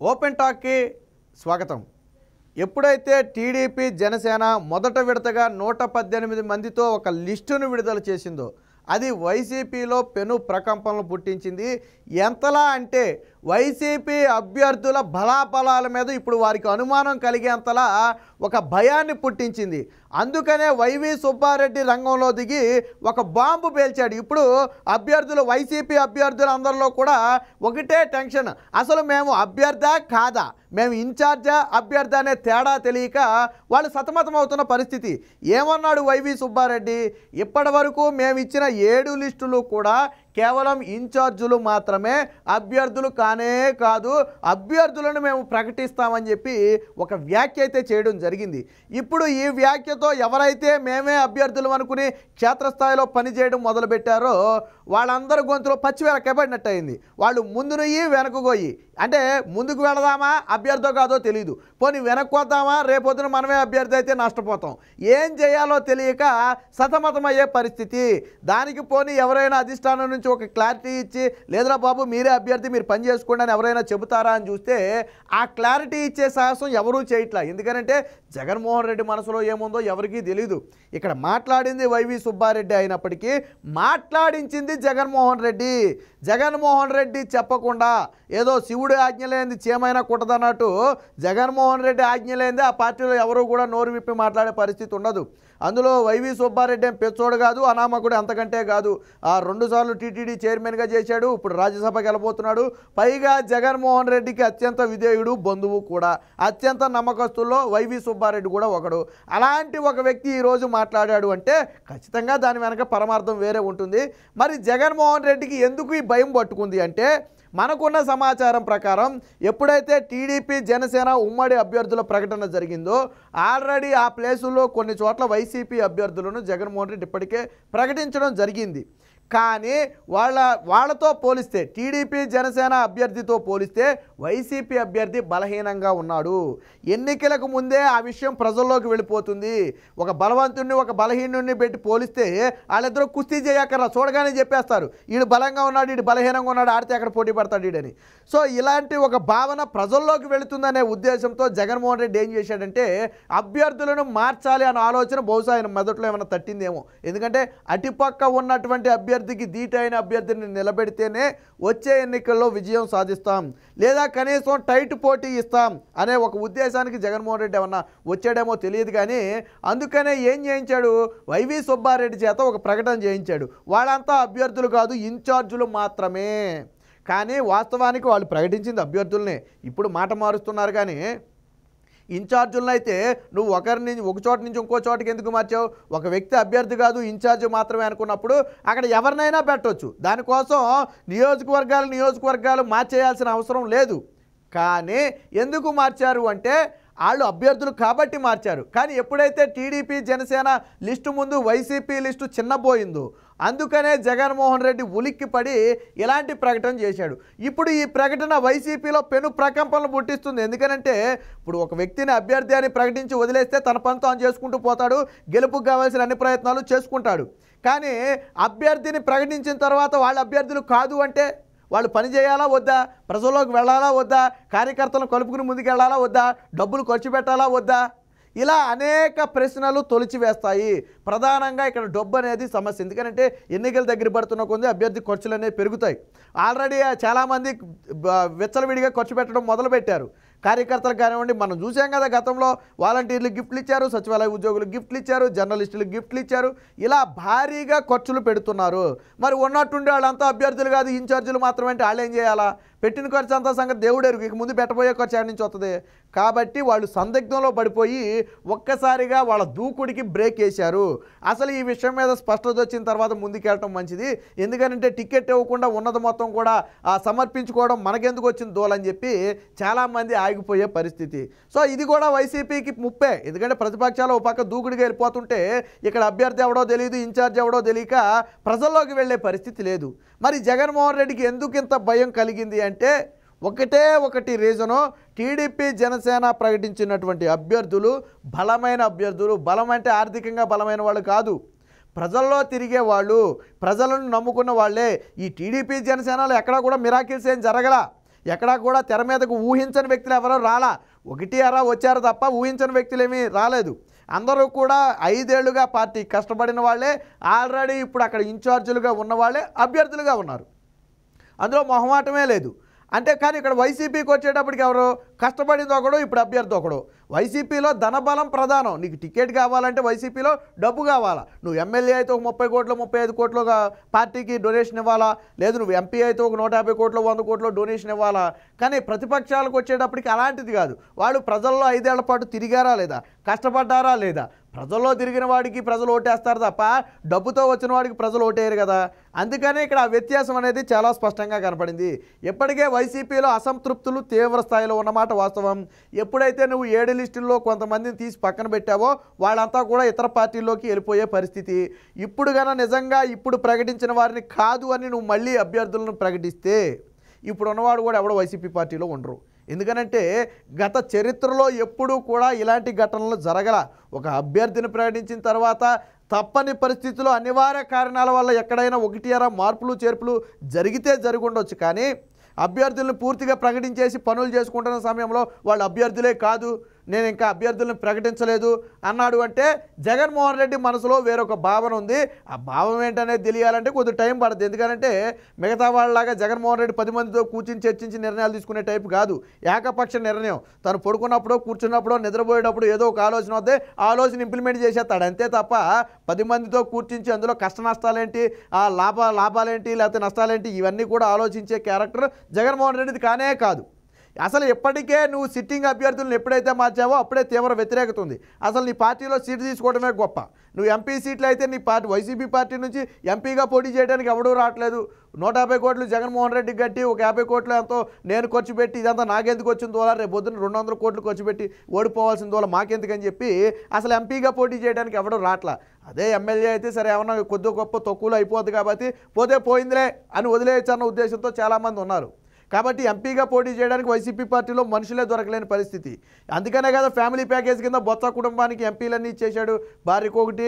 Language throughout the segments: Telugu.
ఓపెన్ టాక్కి స్వాగతం. ఎప్పుడైతే టీడీపీ జనసేన మొదట విడతగా 118 మందితో ఒక లిస్టును విడుదల చేసిందో అది వైసీపీలో పెను ప్రకంపనలు పుట్టించింది. ఎంతలా అంటే వైసీపీ అభ్యర్థుల బలాబలాల మీద ఇప్పుడు వారికి అనుమానం కలిగేంతలా ఒక భయాన్ని పుట్టించింది. అందుకనే వైవి సుబ్బారెడ్డి రంగంలో దిగి ఒక బాంబు పేల్చాడు. ఇప్పుడు అభ్యర్థులు వైసీపీ అభ్యర్థులందరిలో కూడా ఒకటే టెన్షన్, అసలు మేము అభ్యర్థా కాదా, మేము ఇన్ఛార్జా అభ్యర్థి అనే తేడా తెలియక వాళ్ళు సతమతమవుతున్న పరిస్థితి. ఏమన్నాడు వైవి సుబ్బారెడ్డి, ఇప్పటి వరకు మేము ఇచ్చిన 7 లిస్టులు కూడా కేవలం ఇన్ఛార్జులు మాత్రమే, అభ్యర్థులు కానే కాదు, అభ్యర్థులను మేము ప్రకటిస్తామని చెప్పి ఒక వ్యాఖ్య అయితే చేయడం జరిగింది. ఇప్పుడు ఈ వ్యాఖ్యతో ఎవరైతే మేమే అభ్యర్థులు అనుకుని క్షేత్రస్థాయిలో పనిచేయడం మొదలుపెట్టారో వాళ్ళందరూ గొంతులో పచ్చివేలకబడినట్టు అయింది. వాళ్ళు ముందునయ్యి వెనకగోయి, అంటే ముందుకు వెళదామా అభ్యర్థో కాదో తెలియదు, పోనీ వెనక్కి వద్దామా రేపొద్దున మనమే అభ్యర్థి అయితే నష్టపోతాం, ఏం చేయాలో తెలియక సతమతమయ్యే పరిస్థితి. దానికి పోనీ ఎవరైనా అధిష్టానం నుంచి ఒక క్లారిటీ ఇచ్చి లేదురా బాబు మీరే అభ్యర్థి మీరు పని చేసుకోండి అని ఎవరైనా చెబుతారా అని చూస్తే ఆ క్లారిటీ ఇచ్చే సాహసం ఎవరూ చేయట్లా. ఎందుకంటే జగన్మోహన్ రెడ్డి మనసులో ఏముందో ఎవరికీ తెలీదు. ఇక్కడ మాట్లాడింది వైవి సుబ్బారెడ్డి అయినప్పటికీ మాట్లాడించింది జగన్మోహన్ రెడ్డి. జగన్మోహన్ రెడ్డి చెప్పకుండా ఏదో శివుడు ఆజ్ఞ లేనిది చీమైనా కుట్టదన్నట్టు జగన్మోహన్ రెడ్డి ఆజ్ఞ లేనిదే ఆ పార్టీలో ఎవరు కూడా నోరు విప్పి మాట్లాడే పరిస్థితి ఉండదు. అందులో వైవి సుబ్బారెడ్డి ఏం పెచ్చోడు కాదు, అనామకుడు అంతకంటే కాదు. 2 సార్లు టీటీడీ చైర్మన్గా చేశాడు, ఇప్పుడు రాజ్యసభకి వెళ్ళబోతున్నాడు. పైగా జగన్మోహన్ రెడ్డికి అత్యంత విధేయుడు, బంధువు కూడా, అత్యంత నమ్మకస్తుల్లో వైవి సుబ్బారెడ్డి కూడా ఒకడు. అలాంటి ఒక వ్యక్తి ఈరోజు మాట్లాడాడు అంటే ఖచ్చితంగా దాని వెనక పరమార్థం వేరే ఉంటుంది. మరి జగన్మోహన్ రెడ్డికి ఎందుకు ఈ భయం పట్టుకుంది అంటే మనకున్న సమాచారం ప్రకారం ఎప్పుడైతే టీడీపీ జనసేన ఉమ్మడి అభ్యర్థుల ప్రకటన జరిగిందో ఆల్రెడీ ఆ ప్లేసుల్లో కొన్ని చోట్ల వైసీపీ అభ్యర్థులను జగన్మోహన్ రెడ్డి ఇప్పటికే ప్రకటించడం జరిగింది. కానీ వాళ్ళతో పోలిస్తే టీడీపీ జనసేన అభ్యర్థితో పోలిస్తే వైసీపీ అభ్యర్థి బలహీనంగా ఉన్నాడు. ఎన్నికలకు ముందే ఆ విషయం ప్రజల్లోకి వెళ్ళిపోతుంది. ఒక బలవంతుడిని ఒక బలహీనుడిని పెట్టి పోలిస్తే వాళ్ళిద్దరూ కుస్తీ చేయక్కర్లా, చూడగానే చెప్పేస్తారు వీడు బలంగా ఉన్నాడు వీడు బలహీనంగా ఉన్నాడు, ఆడితే అక్కడ పోటీ పడతాడు వీడని. సో ఇలాంటి ఒక భావన ప్రజల్లోకి వెళుతుందనే ఉద్దేశంతో జగన్మోహన్ రెడ్డి ఏం చేశాడంటే అభ్యర్థులను మార్చాలి అనే ఆలోచన బహుశా ఆయన మొదట్లో ఏమైనా తట్టిందేమో. ఎందుకంటే అటుపక్క ఉన్నటువంటి అభ్యర్థికి ధీటైన అభ్యర్థిని నిలబెడితేనే వచ్చే ఎన్నికల్లో విజయం సాధిస్తాం, లేదా కనీసం టైట్ పోటీ ఇస్తాం అనే ఒక ఉద్దేశానికి జగన్మోహన్ రెడ్డి ఏమన్నా వచ్చాడేమో తెలియదు. కానీ అందుకనే ఏం చేయించాడు, వైవి సుబ్బారెడ్డి చేత ఒక ప్రకటన చేయించాడు. వాళ్ళంతా అభ్యర్థులు కాదు ఇన్ఛార్జులు మాత్రమే. కానీ వాస్తవానికి వాళ్ళు ప్రకటించింది అభ్యర్థులనే. ఇప్పుడు మాట మారుస్తున్నారు కానీ ఇన్ఛార్జులను అయితే నువ్వు ఒక చోట నుంచి ఇంకో చోటకి ఎందుకు మార్చావు? ఒక వ్యక్తి అభ్యర్థి కాదు ఇన్ఛార్జ్ మాత్రమే అనుకున్నప్పుడు అక్కడ ఎవరినైనా పెట్టవచ్చు. దానికోసం నియోజకవర్గాలు మార్చేయాల్సిన అవసరం లేదు. కానీ ఎందుకు మార్చారు అంటే వాళ్ళు అభ్యర్థులు కాబట్టి మార్చారు. కానీ ఎప్పుడైతే టీడీపీ జనసేన లిస్టు ముందు వైసీపీ లిస్టు చిన్నబోయిందో అందుకనే జగన్మోహన్ రెడ్డి ఉలిక్కిపడి ఇలాంటి ప్రకటన చేశాడు. ఇప్పుడు ఈ ప్రకటన వైసీపీలో పెను ప్రకంపనలు పుట్టిస్తుంది. ఎందుకంటే ఇప్పుడు ఒక వ్యక్తిని అభ్యర్థి అని ప్రకటించి వదిలేస్తే తన పని తాను చేసుకుంటూ పోతాడు, గెలుపుకు కావాల్సిన అన్ని ప్రయత్నాలు చేసుకుంటాడు. కానీ అభ్యర్థిని ప్రకటించిన తర్వాత వాళ్ళ అభ్యర్థులు కాదు అంటే వాళ్ళు పని చేయాలా వద్దా, ప్రజల్లోకి వెళ్ళాలా వద్దా, కార్యకర్తలను కలుపుకుని ముందుకెళ్ళాలా వద్దా, డబ్బులు ఖర్చు పెట్టాలా వద్దా, ఇలా అనేక ప్రశ్నలు తొలిచివేస్తాయి. ప్రధానంగా ఇక్కడ డబ్బు అనేది సమస్య. ఎందుకంటే ఎన్నికలు దగ్గర పడుతున్న కొద్ది అభ్యర్థి ఖర్చులు అనేవి పెరుగుతాయి. ఆల్రెడీ చాలామంది విచ్చలవిడిగా ఖర్చు పెట్టడం మొదలుపెట్టారు. కార్యకర్తలకు కానివ్వండి, మనం చూసాం కదా గతంలో వాలంటీర్లు గిఫ్ట్లు ఇచ్చారు, సచివాలయ ఉద్యోగులు గిఫ్ట్లు ఇచ్చారు, జర్నలిస్టులకు గిఫ్ట్లు ఇచ్చారు, ఇలా భారీగా ఖర్చులు పెడుతున్నారు. మరి ఉన్నట్టుండి వాళ్ళంతా అభ్యర్థులు కాదు ఇన్ఛార్జీలు మాత్రమే అంటే వాళ్ళు ఏం చేయాలా? పెట్టిన ఖర్చు అంతా సంగతి దేవుడెరుగు, ఇక ముందు పెట్టబోయే ఖర్చు ఎక్కడి నుంచి వస్తుంది? కాబట్టి వాళ్ళు సందిగ్ధంలో పడిపోయి ఒక్కసారిగా వాళ్ళ దూకుడికి బ్రేక్ వేశారు. అసలు ఈ విషయం మీద స్పష్టత వచ్చిన తర్వాత ముందుకెళ్ళటం మంచిది. ఎందుకంటే టికెట్ ఇవ్వకుండా ఉన్నది మొత్తం కూడా సమర్పించుకోవడం మనకెందుకు వచ్చింది దోలని చెప్పి చాలామంది ఆగిపోయే పరిస్థితి. సో ఇది కూడా వైసీపీకి ముప్పే. ఎందుకంటే ప్రతిపక్షాలు ఒక పక్క దూకుడిగా వెళ్ళిపోతుంటే ఇక్కడ అభ్యర్థి ఎవడో తెలియదు, ఇన్ఛార్జ్ ఎవడో తెలియక ప్రజల్లోకి వెళ్ళే పరిస్థితి లేదు. మరి జగన్మోహన్ రెడ్డికి ఎందుకు ఇంత భయం కలిగింది అంటే ఒకటి రీజను, టీడీపీ జనసేన ప్రకటించినటువంటి అభ్యర్థులు బలమైన అభ్యర్థులు. బలం అంటే ఆర్థికంగా బలమైన వాళ్ళు కాదు, ప్రజల్లో తిరిగే వాళ్ళు, ప్రజలను నమ్ముకున్న వాళ్ళే. ఈ టీడీపీ జనసేనలో ఎక్కడా కూడా మిరాకిల్స్ ఏం జరగలా. ఎక్కడా కూడా తెర మీదకు ఊహించని వ్యక్తులు ఎవరో రాలా, ఒకటి అరా వచ్చారు తప్ప ఊహించని వ్యక్తులు ఏమీ రాలేదు. అందరూ కూడా 5 ఏళ్లుగా పార్టీ కష్టపడిన వాళ్ళే, ఆల్రెడీ ఇప్పుడు అక్కడ ఇన్ఛార్జీలుగా ఉన్నవాళ్ళే అభ్యర్థులుగా ఉన్నారు. అందులో మొహమాటమే లేదు. అంటే కానీ ఇక్కడ వైసీపీకి వచ్చేటప్పటికి ఎవరు కష్టపడింది ఒకడు, ఇప్పుడు అభ్యర్థి ఒకడు. వైసీపీలో ధనబలం ప్రధానం. నీకు టికెట్ కావాలంటే వైసీపీలో డబ్బు కావాలా. నువ్వు ఎమ్మెల్యే అయితే ఒక 30 కోట్లు 35 కోట్లు పార్టీకి డొనేషన్ ఇవ్వాలా, లేదు నువ్వు ఎంపీ అయితే ఒక 150 కోట్లు 100 కోట్లు డొనేషన్ ఇవ్వాలా. కానీ ప్రతిపక్షాలకు వచ్చేటప్పటికి అలాంటిది కాదు. వాళ్ళు ప్రజల్లో 5 ఏళ్ల పాటు తిరిగారా లేదా, కష్టపడ్డారా లేదా. ప్రజల్లో తిరిగిన వాడికి ప్రజలు ఓటేస్తారు తప్ప డబ్బుతో వచ్చిన వాడికి ప్రజలు ఓటేయరు కదా. అందుకనే ఇక్కడ ఆ వ్యత్యాసం అనేది చాలా స్పష్టంగా కనపడింది. ఇప్పటికే వైసీపీలో అసంతృప్తులు తీవ్ర స్థాయిలో ఉన్నమాట వాస్తవం. ఎప్పుడైతే నువ్వు 7 లిస్టుల్లో కొంతమందిని తీసి పక్కన పెట్టావో వాళ్ళంతా కూడా ఇతర పార్టీల్లోకి వెళ్ళిపోయే పరిస్థితి. ఇప్పుడు కన్నా నిజంగా ఇప్పుడు ప్రకటించిన వారిని కాదు అని నువ్వు మళ్ళీ అభ్యర్థులను ప్రకటిస్తే ఇప్పుడు ఉన్నవాడు కూడా ఎవడో వైసీపీ పార్టీలో ఉండరు. ఎందుకనంటే గత చరిత్రలో ఎప్పుడూ కూడా ఇలాంటి ఘటనలు జరగల. ఒక అభ్యర్థిని ప్రకటించిన తర్వాత తప్పని పరిస్థితుల్లో అనివార్య కారణాల వల్ల ఎక్కడైనా 1 మార్పులు చేర్పులు జరిగితే జరుగుండొచ్చు. కానీ అభ్యర్థులను పూర్తిగా ప్రకటించేసి పనులు చేసుకుంటున్న సమయంలో వాళ్ళు అభ్యర్థులే కాదు, నేను ఇంకా అభ్యర్థులను ప్రకటించలేదు అన్నాడు అంటే జగన్మోహన్ రెడ్డి మనసులో వేరొక భావన ఉంది. ఆ భావం ఏంటనేది తెలియాలంటే కొద్ది టైం పడుతుంది. ఎందుకంటే మిగతా వాళ్ళలాగా జగన్మోహన్ రెడ్డి 10 మందితో కూర్చుని చర్చించి నిర్ణయాలు తీసుకునే టైపు కాదు. ఏకపక్ష నిర్ణయం. తను పడుకున్నప్పుడు కూర్చున్నప్పుడు నిద్రపోయేటప్పుడు ఏదో ఒక ఆలోచన వస్తే ఆ ఆలోచన ఇంప్లిమెంట్ చేసేస్తాడు అంతే తప్ప 10 మందితో కూర్చుంచి అందులో కష్ట నష్టాలేంటి, ఆ లాభాలేంటి లేకపోతే నష్టాలేంటి ఇవన్నీ కూడా ఆలోచించే క్యారెక్టర్ జగన్మోహన్ రెడ్డిది కానే కాదు. అసలు ఎప్పటికే నువ్వు సిట్టింగ్ అభ్యర్థులను ఎప్పుడైతే మార్చావో అప్పుడే తీవ్ర వ్యతిరేకత ఉంది. అసలు నీ పార్టీలో సీటు తీసుకోవడమే గొప్ప. నువ్వు ఎంపీ సీట్లు అయితే నీ పార్టీ వైసీపీ పార్టీ నుంచి ఎంపీగా పోటీ చేయడానికి ఎవడూ రావట్లేదు. 150 కోట్లు జగన్మోహన్ రెడ్డికి కట్టి ఒక 50 కోట్లు ఎంతో నేను ఖర్చు పెట్టి ఇదంతా నాకెందుకు వచ్చిన దోలా, రేపు పొద్దున్న 200 కోట్లు ఖర్చు పెట్టి ఓడిపోవాల్సిన దోలా మాకెందుకని చెప్పి అసలు ఎంపీగా పోటీ చేయడానికి ఎవడూ రావట్లా. అదే ఎమ్మెల్యే అయితే సరే ఏమన్నా కొద్ది గొప్ప తక్కువలో అయిపోద్ది కాబట్టి పోతే పోయిందిలే అని వదిలేయచ్చన్న ఉద్దేశంతో చాలామంది ఉన్నారు. కాబట్టి ఎంపీగా పోటీ చేయడానికి వైసీపీ పార్టీలో మనుషులే దొరకలేని పరిస్థితి. అందుకనే కదా ఫ్యామిలీ ప్యాకేజ్ కింద బొత్స కుటుంబానికి ఎంపీలన్నీ ఇచ్చేశాడు. భార్యకు ఒకటి,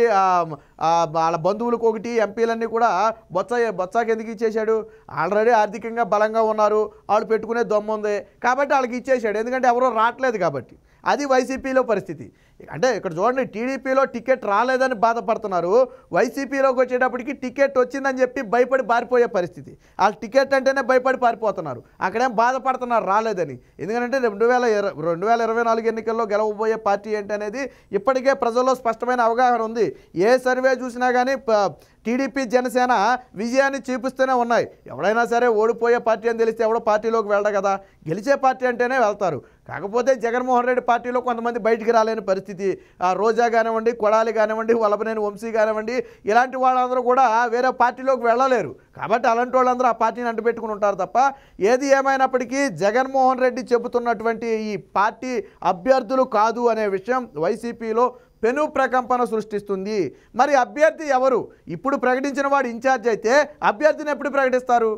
వాళ్ళ బంధువులకు ఒకటి, ఎంపీలన్నీ కూడా బొత్సకి ఎందుకు ఇచ్చేశాడు? ఆల్రెడీ ఆర్థికంగా బలంగా ఉన్నారు, వాళ్ళు పెట్టుకునే దమ్ము ఉంది కాబట్టి వాళ్ళకి ఇచ్చేశాడు. ఎందుకంటే ఎవరో రావట్లేదు కాబట్టి. అది వైసీపీలో పరిస్థితి. అంటే ఇక్కడ చూడండి, టీడీపీలో టికెట్ రాలేదని బాధపడుతున్నారు, వైసీపీలోకి వచ్చేటప్పటికి టికెట్ వచ్చిందని చెప్పి భయపడి పారిపోయే పరిస్థితి. వాళ్ళు టికెట్ అంటేనే భయపడి పారిపోతున్నారు, అక్కడేం బాధపడుతున్నారు రాలేదని. ఎందుకంటే 2024 ఎన్నికల్లో గెలవబోయే పార్టీ ఏంటనేది ఇప్పటికే ప్రజల్లో స్పష్టమైన అవగాహన ఉంది. ఏ సర్వే చూసినా కానీ టీడీపీ జనసేన విజయాన్ని చూపిస్తూనే ఉన్నాయి. ఎవడైనా సరే ఓడిపోయే పార్టీ అని తెలిస్తే ఎవడో పార్టీలోకి వెళ్ళడు కదా, గెలిచే పార్టీ అంటేనే వెళ్తారు. కాకపోతే జగన్మోహన్ రెడ్డి పార్టీలో కొంతమంది బయటికి రాలేని పరిస్థితి. రోజా కానివ్వండి, కొడాలి కానివ్వండి, వల్లభనేని వంశీ కానివ్వండి, ఇలాంటి వాళ్ళందరూ కూడా వేరే పార్టీలోకి వెళ్ళలేరు. కాబట్టి అలాంటి వాళ్ళందరూ ఆ పార్టీని అంటుపెట్టుకుని ఉంటారు తప్ప ఏది ఏమైనప్పటికీ జగన్మోహన్ రెడ్డి చెబుతున్నటువంటి ఈ పార్టీ అభ్యర్థులు కాదు అనే విషయం వైసీపీలో పెను ప్రకంపన సృష్టిస్తుంది. మరి అభ్యర్థి ఎవరు? ఇప్పుడు ప్రకటించిన వాడు ఇన్ఛార్జ్ అయితే అభ్యర్థిని ఎప్పుడు ప్రకటిస్తారు?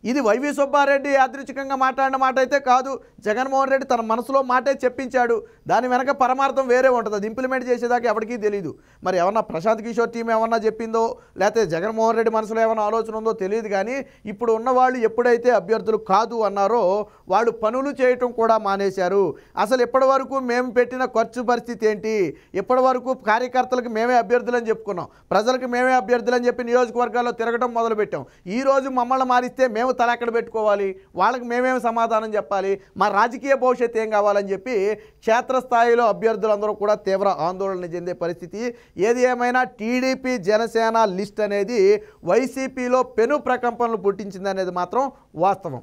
ఇది వైవి సుబ్బారెడ్డి యాదృచ్ఛికంగా మాట్లాడిన మాట అయితే కాదు. జగన్మోహన్ రెడ్డి తన మనసులో మాటే చెప్పించాడు. దాని వెనక పరమార్థం వేరే ఉంటుంది. అది ఇంప్లిమెంట్ చేసేదాకా ఎవరికీ తెలియదు. మరి ఏమన్నా ప్రశాంత్ కిషోర్ టీం ఏమన్నా చెప్పిందో లేకపోతే జగన్మోహన్ రెడ్డి మనసులో ఏమైనా ఆలోచన ఉందో తెలియదు. కానీ ఇప్పుడు ఉన్నవాళ్ళు ఎప్పుడైతే అభ్యర్థులు కాదు అన్నారో వాళ్ళు పనులు చేయటం కూడా మానేశారు. అసలు ఇప్పటి వరకు మేము పెట్టిన ఖర్చు పరిస్థితి ఏంటి? ఇప్పటి వరకు కార్యకర్తలకు మేమే అభ్యర్థులని చెప్పుకున్నాం, ప్రజలకు మేమే అభ్యర్థులని చెప్పి నియోజకవర్గాల్లో తిరగటం మొదలుపెట్టాం. ఈరోజు మమ్మల్ని మారిస్తే మేము తల ఎక్కడ పెట్టుకోవాలి? వాళ్ళకి మేమేమి సమాధానం చెప్పాలి? మా రాజకీయ భవిష్యత్తు ఏం కావాలని చెప్పి క్షేత్రస్థాయిలో అభ్యర్థులందరూ కూడా తీవ్ర ఆందోళన చెందే పరిస్థితి. ఏది ఏమైనా టీడీపీ జనసేన లిస్ట్ అనేది వైసీపీలో పెను ప్రకంపనలు పుట్టించింది అనేది మాత్రం వాస్తవం.